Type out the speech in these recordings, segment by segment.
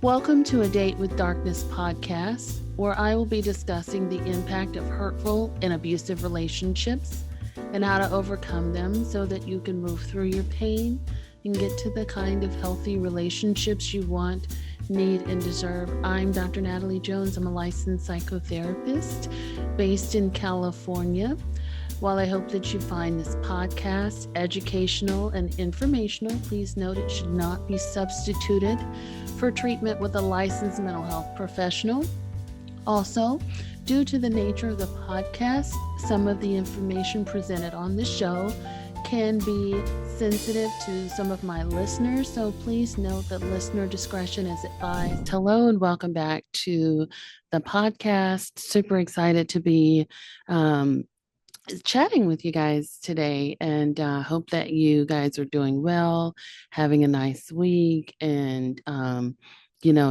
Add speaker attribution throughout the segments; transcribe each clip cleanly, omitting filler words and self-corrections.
Speaker 1: Welcome to A Date with Darkness podcast, where I will be discussing the impact of hurtful and abusive relationships and how to overcome them so that you can move through your pain and get to the kind of healthy relationships you want, need, and deserve. I'm Dr. Natalie Jones. I'm a licensed psychotherapist based in California. While I hope that you find this podcast educational and informational, please note it should not be substituted for treatment with a licensed mental health professional. Also, due to the nature of the podcast, some of the information presented on the show can be sensitive to some of my listeners, so please note that listener discretion is advised. Hello and welcome back to the podcast. Super excited to be chatting with you guys today, and hope that you guys are doing well, having a nice week, and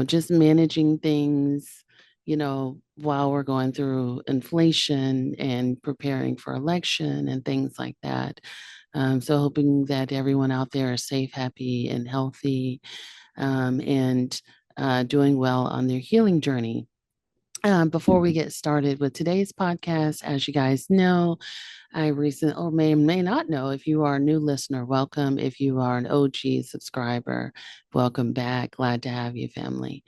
Speaker 1: just managing things, while we're going through inflation and preparing for election and things like that. So hoping that everyone out there is safe, happy, and healthy, and doing well on their healing journey. Before we get started with today's podcast, as you guys know, I recently, or may not know, if you are a new listener, welcome. If you are an OG subscriber, welcome back. Glad to have you, family.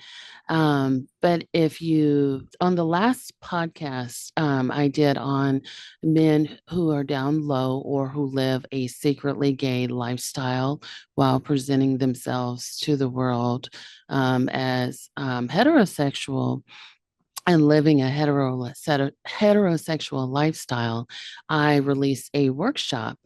Speaker 1: But if you, on the last podcast I did on men who are down low or who live a secretly gay lifestyle while presenting themselves to the world as heterosexual and living a heterosexual lifestyle, I released a workshop.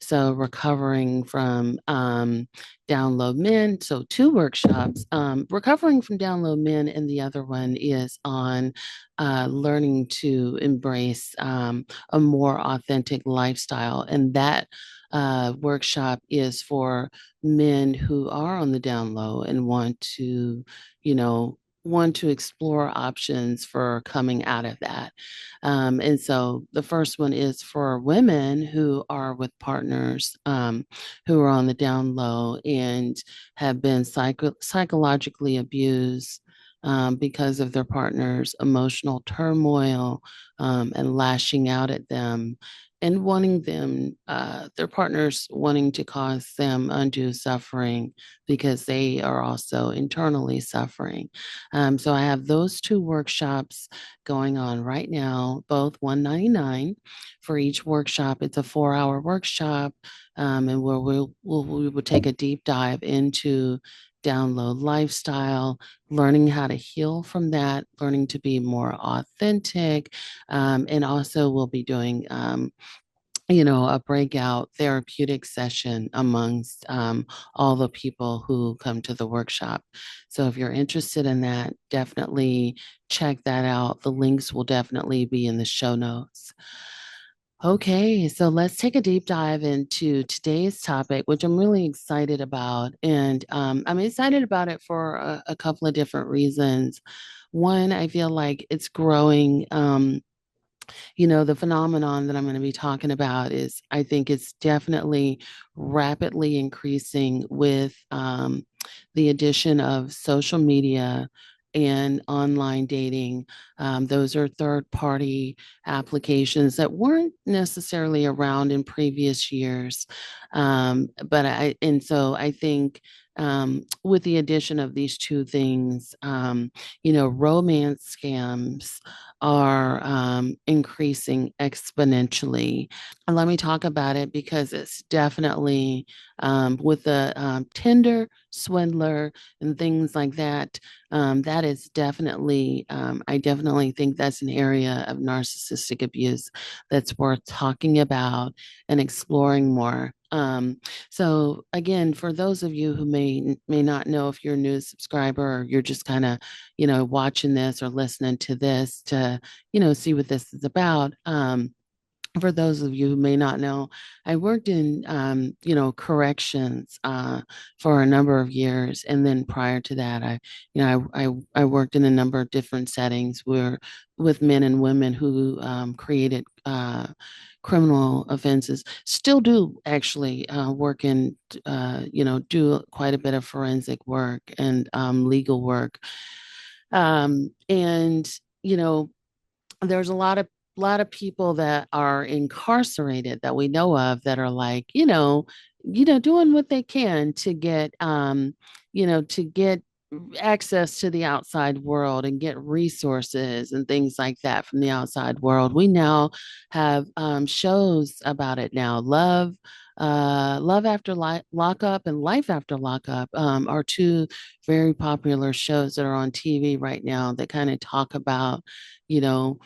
Speaker 1: So recovering from down low men. So two workshops, recovering from down low men, and the other one is on learning to embrace a more authentic lifestyle. And that workshop is for men who are on the down low and want to explore options for coming out of that. And so the first one is for women who are with partners who are on the down low and have been psychologically abused because of their partner's emotional turmoil and lashing out at them and wanting them, their partners wanting to cause them undue suffering because they are also internally suffering. So I have those two workshops going on right now, both $199 for each workshop. It's a 4-hour workshop, and where we will take a deep dive into down low lifestyle, learning how to heal from that, learning to be more authentic, and also we'll be doing a breakout therapeutic session amongst all the people who come to the workshop. So if you're interested in that, definitely check that out. The links will definitely be in the show notes. Okay, so let's take a deep dive into today's topic, which I'm really excited about. And I'm excited about it for a couple of different reasons. One, I feel like it's growing. The phenomenon that I'm going to be talking about is, I think it's definitely rapidly increasing with the addition of social media and online dating. Those are third party applications that weren't necessarily around in previous years. So I think with the addition of these two things, romance scams are increasing exponentially. And let me talk about it because it's definitely with the Tinder swindler and things like that. That is definitely, I definitely think that's an area of narcissistic abuse that's worth talking about and exploring more. So again, for those of you who may not know, if you're a new subscriber or you're just kind of, watching this or listening to this to, see what this is about. For those of you who may not know, I worked in, corrections for a number of years, and then prior to that, I worked in a number of different settings where with men and women who created criminal offenses. Still do actually work in, do quite a bit of forensic work and legal work, and you know there's a lot of people that are incarcerated that we know of that are like, doing what they can to get to get access to the outside world and get resources and things like that from the outside world. We now have shows about it now. Love After Lockup and Life After Lockup are two very popular shows that are on TV right now that kind of talk about, you know,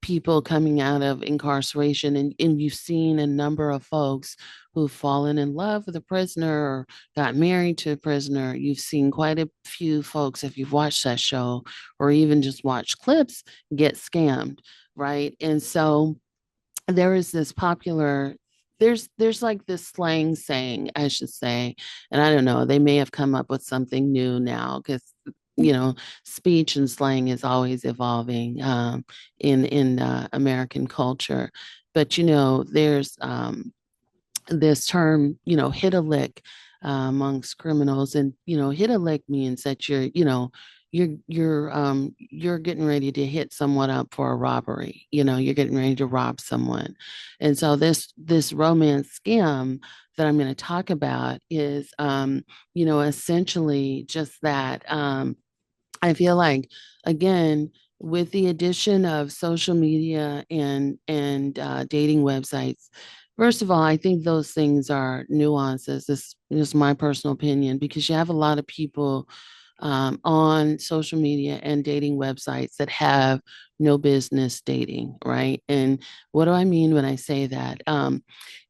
Speaker 1: people coming out of incarceration, and you've seen a number of folks who've fallen in love with a prisoner or got married to a prisoner. You've seen quite a few folks, if you've watched that show or even just watched clips, get scammed, right? And so there is this popular there's like this slang saying, I should say, and I don't know, they may have come up with something new now because you know speech and slang is always evolving in American culture. But there's this term, hit a lick, amongst criminals. And, hit a lick means that you're getting ready to hit someone up for a robbery. You're getting ready to rob someone. And so this romance scam that I'm going to talk about is, essentially just that. I feel like, again, with the addition of social media and dating websites, first of all, I think those things are nuances. This is my personal opinion because you have a lot of people on social media and dating websites that have no business dating, right? And what do I mean when I say that?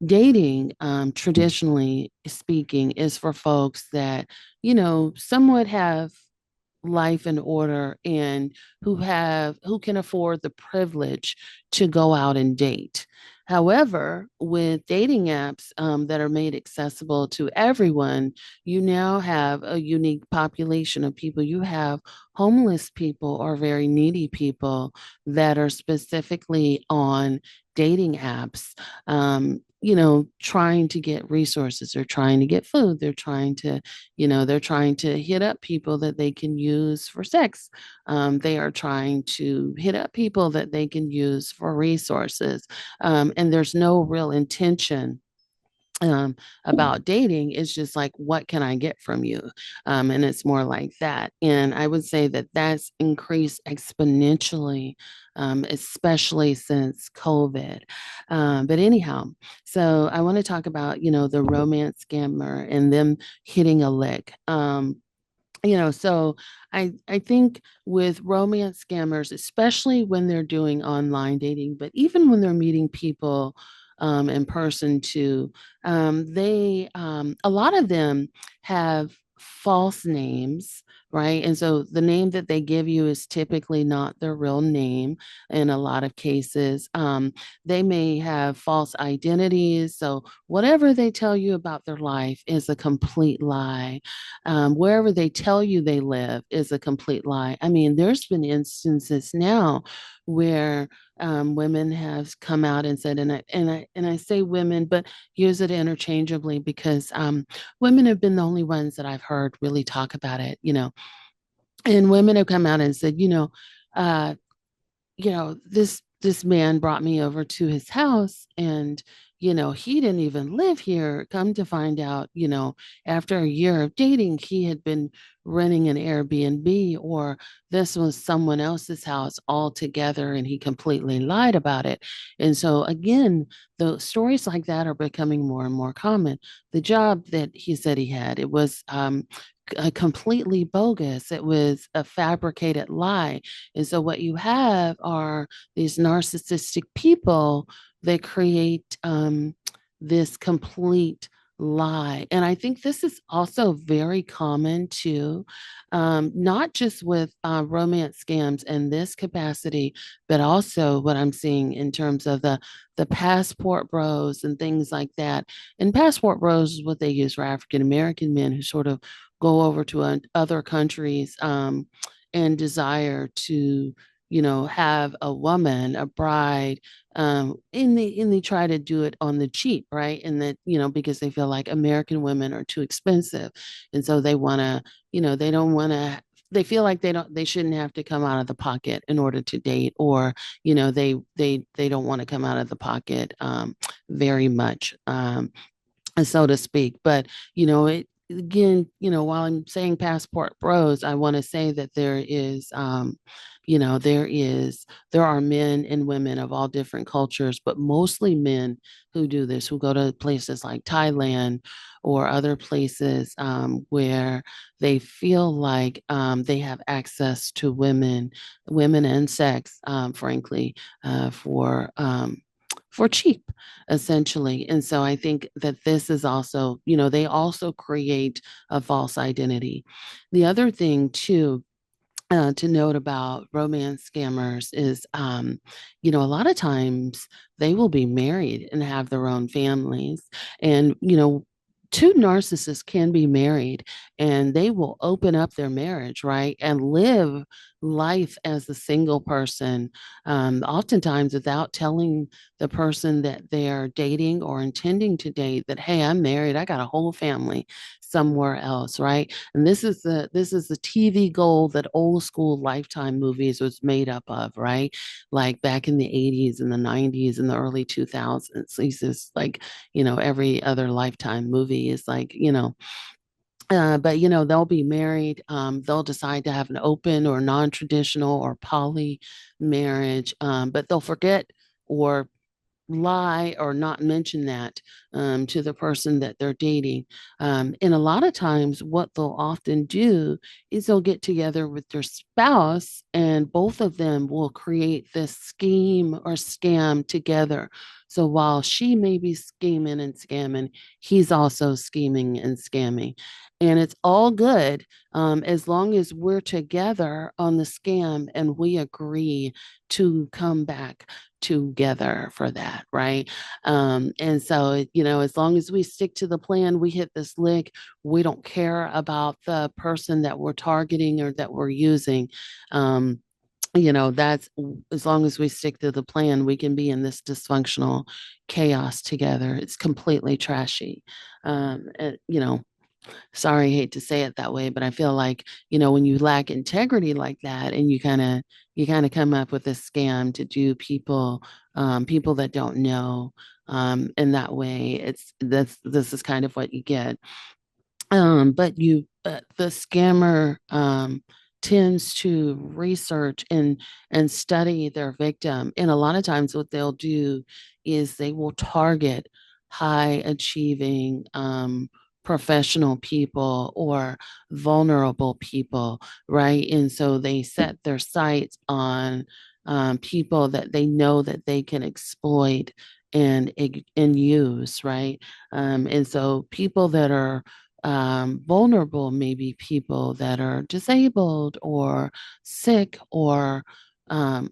Speaker 1: Dating, traditionally speaking, is for folks that, somewhat have life in order and who can afford the privilege to go out and date. However, with dating apps that are made accessible to everyone, you now have a unique population of people. You have homeless people or very needy people that are specifically on dating apps, trying to get resources. They're trying to get food. They're trying to hit up people that they can use for sex. They are trying to hit up people that they can use for resources. And there's no real intention about dating. It's just like, what can I get from you? And it's more like that. And I would say that that's increased exponentially, especially since COVID. But anyhow, so I want to talk about, the romance scammer and them hitting a lick. So I think with romance scammers, especially when they're doing online dating, but even when they're meeting people in person too, a lot of them have false names, right? And so the name that they give you is typically not their real name in a lot of cases. They may have false identities. So whatever they tell you about their life is a complete lie. Wherever they tell you they live is a complete lie. I mean, there's been instances now where women have come out and said, and I say women, but use it interchangeably because women have been the only ones that I've heard really talk about it, and women have come out and said, uh, this man brought me over to his house, and he didn't even live here. Come to find out, after a year of dating, he had been renting an Airbnb, or this was someone else's house altogether, and he completely lied about it. And so again, the stories like that are becoming more and more common. The job that he said he had, it was completely bogus. It was a fabricated lie. And so what you have are these narcissistic people that create this complete lie. And I think this is also very common too, not just with romance scams in this capacity, but also what I'm seeing in terms of the passport bros and things like that. And passport bros is what they use for African American men who sort of go over to other countries and desire to, have a woman, a bride, and they try to do it on the cheap, right? And that, because they feel like American women are too expensive, and so they want to, they don't want to. They feel like they shouldn't have to come out of the pocket in order to date, or they don't want to come out of the pocket very much. So to speak. But, it again, while I'm saying passport bros, I want to say that there are men and women of all different cultures, but mostly men who do this, who go to places like Thailand or other places where they feel like they have access to women and sex, frankly, for cheap, essentially. And so I think that this is also, they also create a false identity. The other thing, too, to note about romance scammers is, a lot of times they will be married and have their own families. And, two narcissists can be married and they will open up their marriage, right? And live life as a single person, oftentimes without telling the person that they're dating or intending to date that, hey, I'm married, I got a whole family somewhere else, right? And this is the TV gold that old school Lifetime movies was made up of, right? Like back in the 80s and the 90s and the early 2000s. This is like, every other Lifetime movie is like, but they'll be married. They'll decide to have an open or non-traditional or poly marriage, but they'll forget or lie or not mention that to the person that they're dating. And a lot of times, what they'll often do is they'll get together with their spouse, and both of them will create this scheme or scam together. So while she may be scheming and scamming, he's also scheming and scamming. And it's all good as long as we're together on the scam and we agree to come back together for that, right? And so, as long as we stick to the plan, we hit this lick, we don't care about the person that we're targeting or that we're using. That's as long as we stick to the plan, we can be in this dysfunctional chaos together. It's completely trashy. Sorry, I hate to say it that way, but I feel like, when you lack integrity like that and you kind of come up with a scam to do people that don't know in that way, this is kind of what you get. But the scammer tends to research and study their victim. And a lot of times what they'll do is they will target high achieving professional people or vulnerable people, right? And so they set their sights on people that they know that they can exploit and use, right? And so people that are vulnerable, maybe people that are disabled or sick or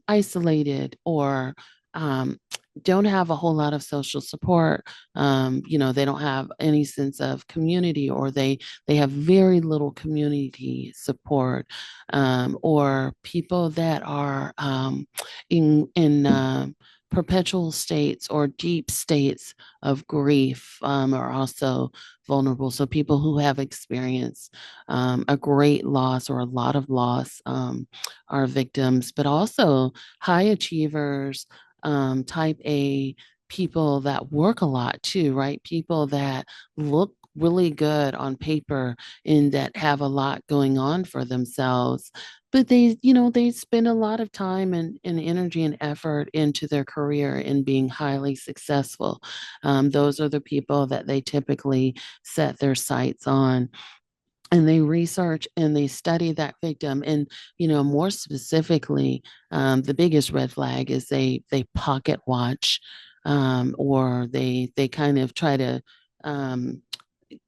Speaker 1: isolated or um, don't have a whole lot of social support. They don't have any sense of community, or they have very little community support, or people that are in perpetual states or deep states of grief are also vulnerable. So people who have experienced a great loss or a lot of loss are victims, but also high achievers, type A people that work a lot too, right? People that look really good on paper and that have a lot going on for themselves. But they spend a lot of time and energy and effort into their career in being highly successful. Those are the people that they typically set their sights on, and they research and they study that victim. And more specifically, the biggest red flag is they pocket watch, or they kind of try to um,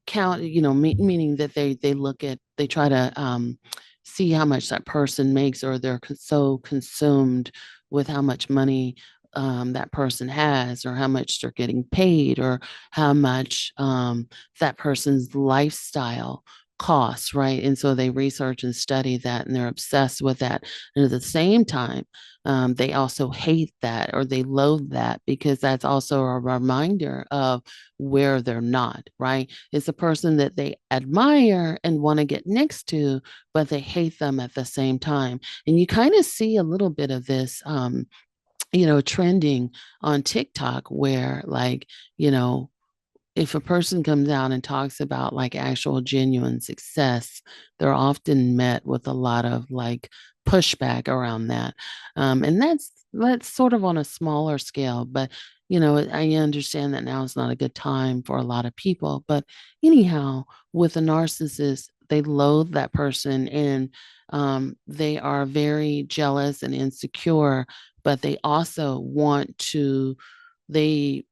Speaker 1: count, meaning that they look at, they try to see how much that person makes, or they're so consumed with how much money that person has, or how much they're getting paid, or how much that person's lifestyle costs, right? And so they research and study that, and they're obsessed with that. And at the same time, they also hate that, or they loathe that, because that's also a reminder of where they're not, right? It's a person that they admire and want to get next to, but they hate them at the same time. And you kind of see a little bit of this, trending on TikTok, where, like, you know, if a person comes out and talks about like actual genuine success, they're often met with a lot of like pushback around that. And that's sort of on a smaller scale, but I understand that now is not a good time for a lot of people. But anyhow, with a narcissist, they loathe that person, and they are very jealous and insecure, but they also want to, they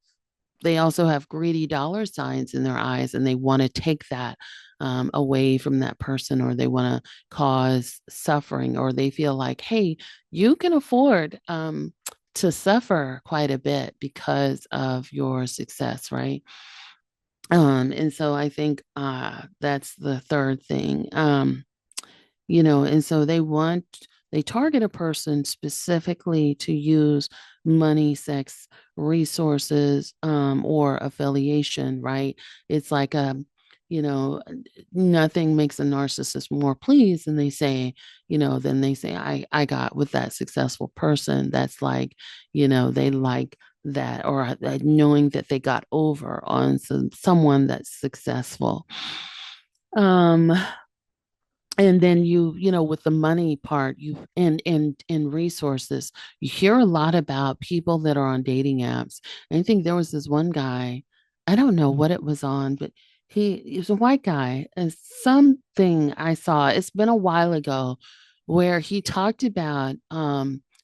Speaker 1: they also have greedy dollar signs in their eyes, and they want to take that away from that person, or they want to cause suffering, or they feel like, hey, you can afford to suffer quite a bit because of your success, right? And so I think that's the third thing. And so they target a person specifically to use money, sex, resources, or affiliation, right? It's like, you know, nothing makes a narcissist more pleased than they say, I got with that successful person. That's like, they like that, or knowing that they got over on someone that's successful. Um, and then with the money part, and resources, you hear a lot about people that are on dating apps. And I think there was this one guy, I don't know what it was on, but he was a white guy, and something I saw, it's been a while ago, where he talked about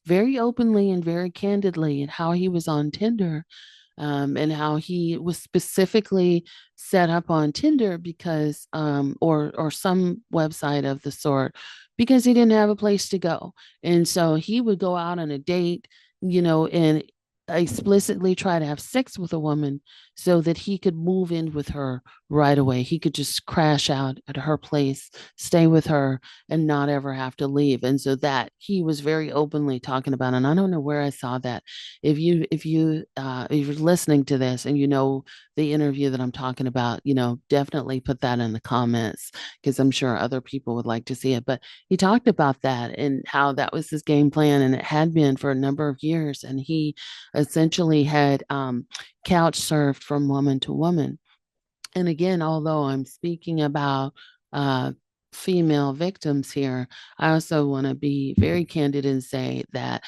Speaker 1: very openly and very candidly, and how he was on Tinder, and how he was specifically set up on Tinder because, or some website of the sort, because he didn't have a place to go, and so he would go out on a date, and explicitly try to have sex with a woman so that he could move in with her right away. He could just crash out at her place, stay with her, and not ever have to leave. And so that he was very openly talking about, and I don't know where I saw that. If you're listening to this and the interview that I'm talking about, definitely put that in the comments, because I'm sure other people would like to see it. But he talked about that and how that was his game plan, and it had been for a number of years. And he essentially had couch surfed from woman to woman. And again, although I'm speaking about uh, female victims here, I also want to be very candid and say that,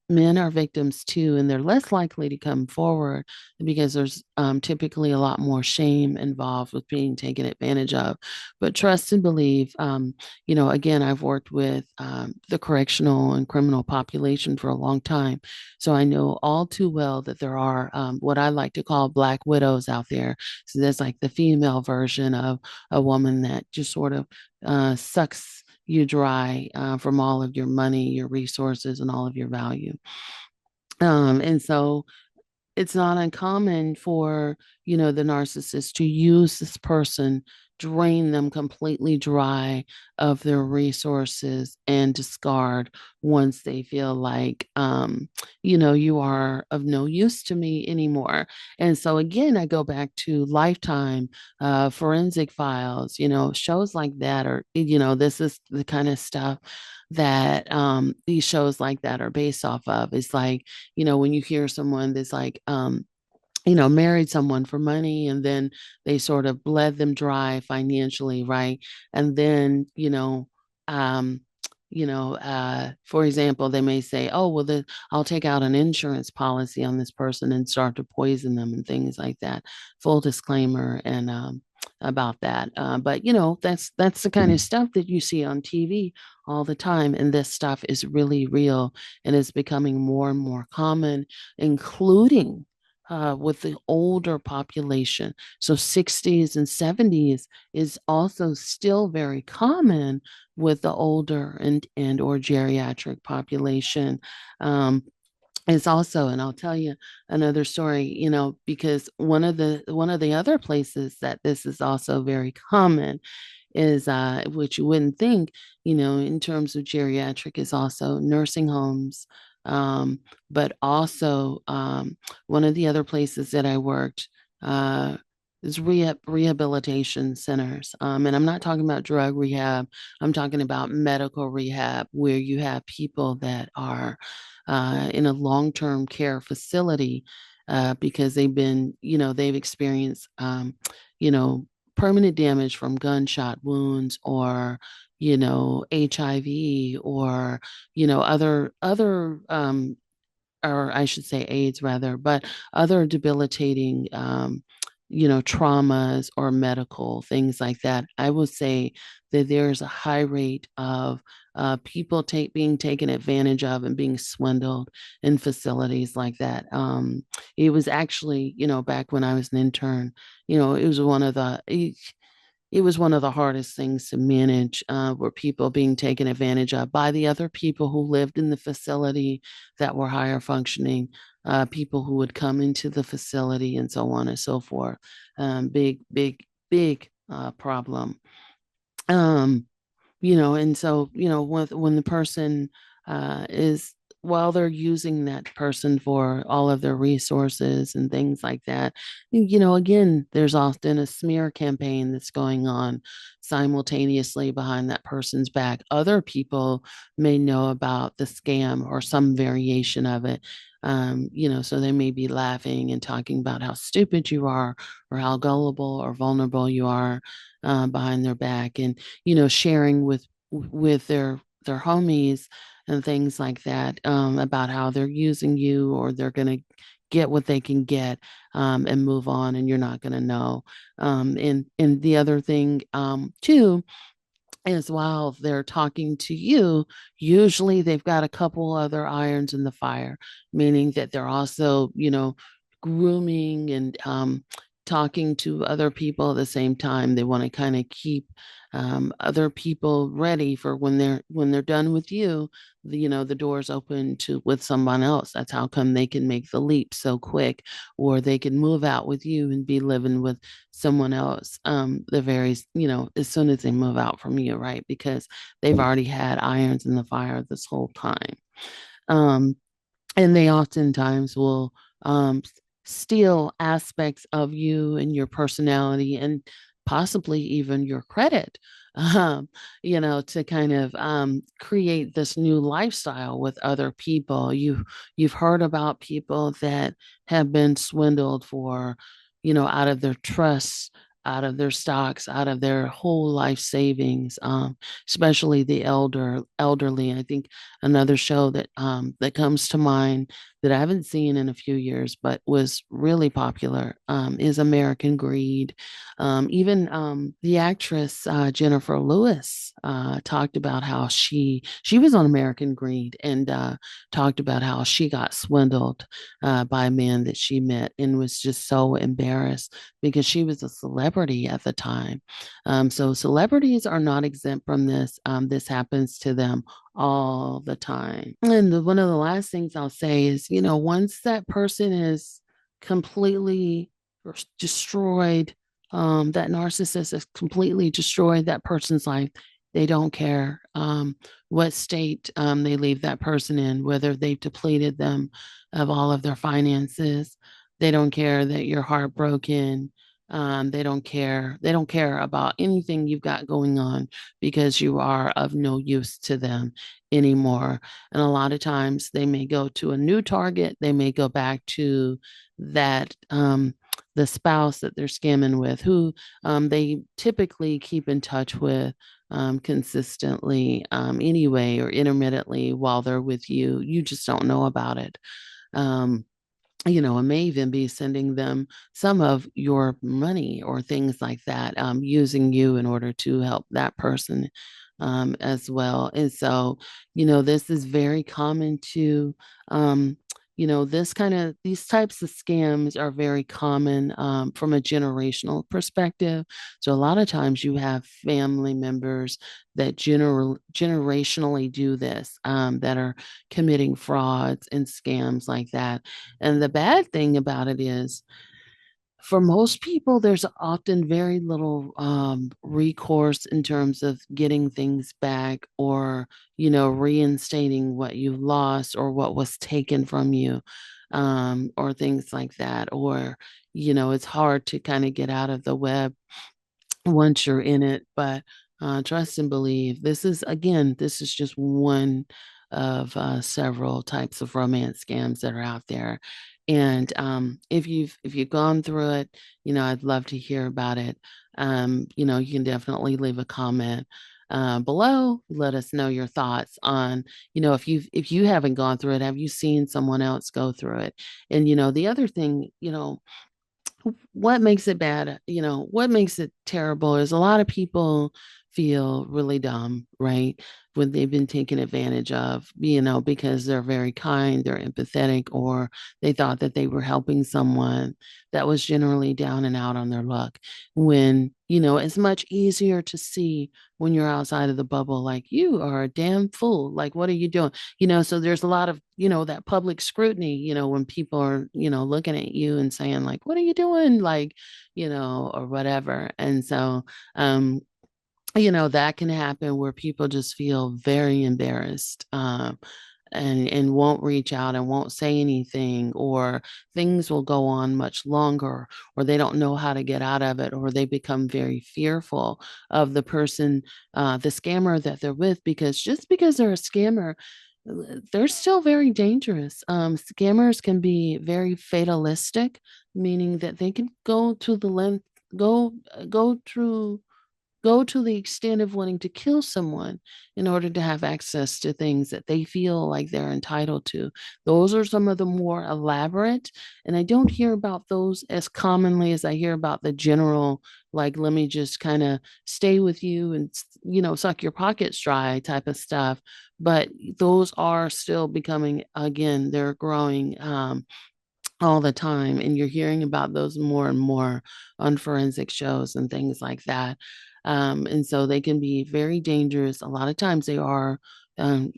Speaker 1: men are victims too, and they're less likely to come forward because there's typically a lot more shame involved with being taken advantage of. But trust and believe, again, I've worked with the correctional and criminal population for a long time. So I know all too well that there are what I like to call Black widows out there. So there's like the female version of a woman that just sort of sucks you dry from all of your money, your resources, and all of your value. And so it's not uncommon for the narcissist to use this person, drain them completely dry of their resources, and discard once they feel like you are of no use to me anymore. And so again, I go back to Lifetime, Forensic Files, shows like that, or this is the kind of stuff that these shows like that are based off of. It's like, when you hear someone that's like, married someone for money, and then they sort of bled them dry financially, right? And then, um, for example, they may say, oh, well, I'll take out an insurance policy on this person and start to poison them and things like that. Full disclaimer and about that. But that's the kind of stuff that you see on TV all the time, and this stuff is really real and is becoming more and more common, including with the older population. So 60s and 70s is also still very common with the older and or geriatric population. Um, it's also, and I'll tell you another story, because one of the other places that this is also very common is which you wouldn't think, in terms of geriatric, is also nursing homes. Um, but also one of the other places that I worked uh, is rehabilitation centers. And I'm not talking about drug rehab. I'm talking about medical rehab, where you have people that are in a long-term care facility because they've experienced, you know, permanent damage from gunshot wounds or HIV or other or I should say AIDS rather, but other debilitating traumas or medical things like that. I will say that there's a high rate of people being taken advantage of and being swindled in facilities like that. It was actually, back when I was an intern, it was one of the hardest things to manage, were people being taken advantage of by the other people who lived in the facility that were higher functioning, people who would come into the facility and so on and so forth. Big, big, big problem. Um, and so when the person is while they're using that person for all of their resources and things like that, again, there's often a smear campaign that's going on simultaneously behind that person's back. Other people may know about the scam or some variation of it. So they may be laughing and talking about how stupid you are or how gullible or vulnerable you are behind their back. And sharing with their homies and things like that, about how they're using you or they're going to get what they can get, and move on, and you're not going to know. And the other thing, too, is while they're talking to you, usually they've got a couple other irons in the fire, meaning that they're also, grooming and talking to other people at the same time. They want to kind of keep other people ready for when they're done with you. The doors open to with someone else. That's how come they can make the leap so quick, or they can move out with you and be living with someone else, as soon as they move out from you, right? Because they've already had irons in the fire this whole time. Um, and they oftentimes will steal aspects of you and your personality and possibly even your credit, to kind of create this new lifestyle with other people. You've heard about people that have been swindled for, out of their trusts, out of their stocks, out of their whole life savings, especially the elderly. I think another show that comes to mind that I haven't seen in a few years, but was really popular, is American Greed. Even the actress Jennifer Lewis talked about how she was on American Greed and talked about how she got swindled by a man that she met and was just so embarrassed because she was a celebrity at the time. So celebrities are not exempt from this. This happens to them all the time. And one of the last things I'll say is, once that person is completely destroyed, that narcissist has completely destroyed that person's life. They don't care what state they leave that person in, whether they've depleted them of all of their finances. They don't care that you're heartbroken. They don't care. They don't care about anything you've got going on because you are of no use to them anymore. And a lot of times they may go to a new target. They may go back to that the spouse that they're scamming with, who they typically keep in touch with consistently, anyway, or intermittently while they're with you. You just don't know about it. Um, and may even be sending them some of your money or things like that, using you in order to help that person as well. And so, this is very common to these types of scams are very common from a generational perspective. So a lot of times you have family members that generationally do this, that are committing frauds and scams like that. And the bad thing about it is, for most people, there's often very little recourse in terms of getting things back, or, reinstating what you lost or what was taken from you, or things like that. Or, it's hard to kind of get out of the web once you're in it. But trust and believe, this is just one of several types of romance scams that are out there. And if you've gone through it, I'd love to hear about it. You can definitely leave a comment below. Let us know your thoughts on, if you haven't gone through it, have you seen someone else go through it? And the other thing, what makes it bad, what makes it terrible is a lot of people feel really dumb, right? When they've been taken advantage of, because they're very kind, they're empathetic, or they thought that they were helping someone that was generally down and out on their luck. When, it's much easier to see when you're outside of the bubble, like, you are a damn fool. Like, what are you doing? So there's a lot of, that public scrutiny, when people are, looking at you and saying, like, what are you doing? Like, or whatever. And so, that can happen where people just feel very embarrassed, and won't reach out and won't say anything, or things will go on much longer, or they don't know how to get out of it, or they become very fearful of the scammer that they're with, because just because they're a scammer, they're still very dangerous. Scammers can be very fatalistic, meaning that they can go go through go to the extent of wanting to kill someone in order to have access to things that they feel like they're entitled to. Those are some of the more elaborate, and I don't hear about those as commonly as I hear about the general, like, let me just kind of stay with you and, suck your pockets dry type of stuff. But those are still becoming, again, they're growing. All the time, and you're hearing about those more and more on forensic shows and things like that. And so they can be very dangerous. A lot of times they are, um,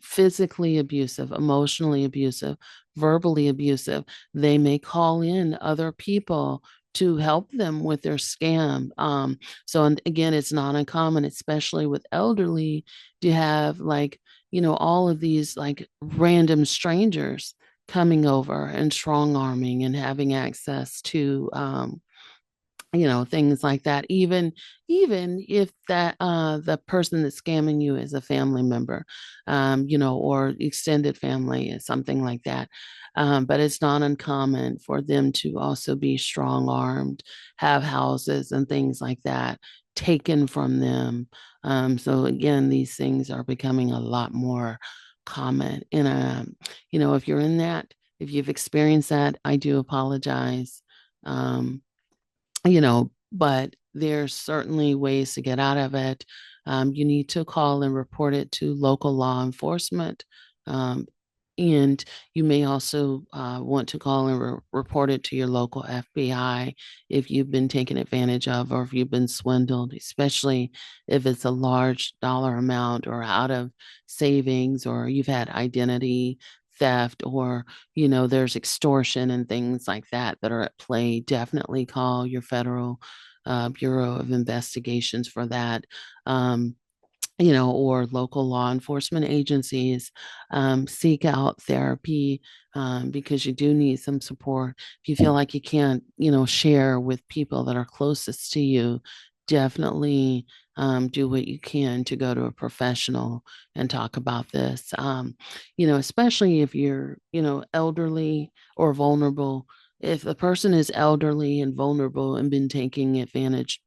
Speaker 1: physically abusive, emotionally abusive, verbally abusive. They may call in other people to help them with their scam. So, and again, it's not uncommon, especially with elderly, to have, like, all of these, like, random strangers coming over and strong arming and having access to, things like that, even if the person that's scamming you is a family member, or extended family, something like that. But it's not uncommon for them to also be strong armed, have houses and things like that taken from them. So again, these things are becoming a lot more common. And if you're in that, if you've experienced that, I do apologize. Um, but there's certainly ways to get out of it. You need to call and report it to local law enforcement. Um, and you may also want to call and report it to your local FBI if you've been taken advantage of, or if you've been swindled, especially if it's a large dollar amount, or out of savings, or you've had identity theft, or there's extortion and things like that are at play. Definitely call your federal Bureau of Investigations for that. Or local law enforcement agencies. Seek out therapy, because you do need some support. If you feel like you can't, share with people that are closest to you, definitely do what you can to go to a professional and talk about this. Especially if you're, elderly or vulnerable. If the person is elderly and vulnerable and being taken advantage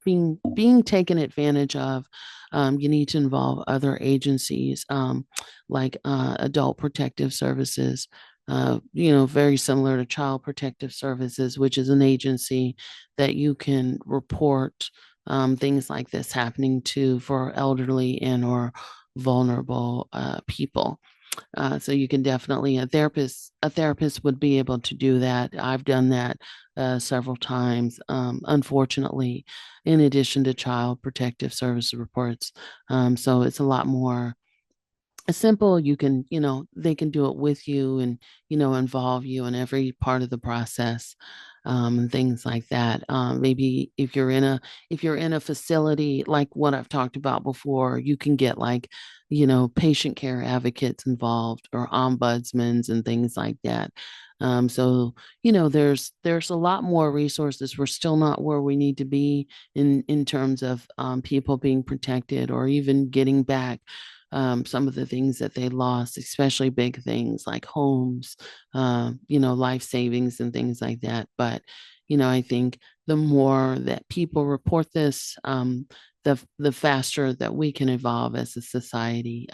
Speaker 1: of, you need to involve other agencies, like Adult Protective Services, very similar to Child Protective Services, which is an agency that you can report things like this happening to, for elderly and or vulnerable people. So you can definitely a therapist would be able to do that. I've done that several times. Unfortunately, in addition to child protective service reports, so it's a lot more simple. You can, they can do it with you and, involve you in every part of the process, and things like that. Maybe if you're in a facility like what I've talked about before, you can get like, patient care advocates involved or ombudsmans and things like that. So there's a lot more resources. We're still not where we need to be in terms of people being protected or even getting back some of the things that they lost, especially big things like homes, life savings and things like that. But, I think the more that people report this, the faster that we can evolve as a society.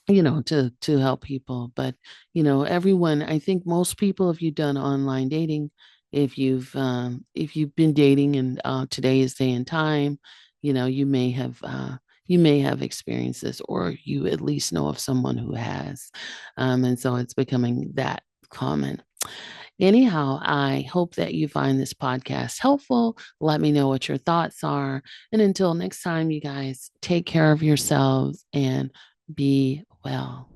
Speaker 1: To help people. But, everyone, I think most people, if you've done online dating, if you've been dating in today's day and time, you may have experienced this, or you at least know of someone who has. And so it's becoming that common. Anyhow, I hope that you find this podcast helpful. Let me know what your thoughts are. And until next time, you guys take care of yourselves and be well.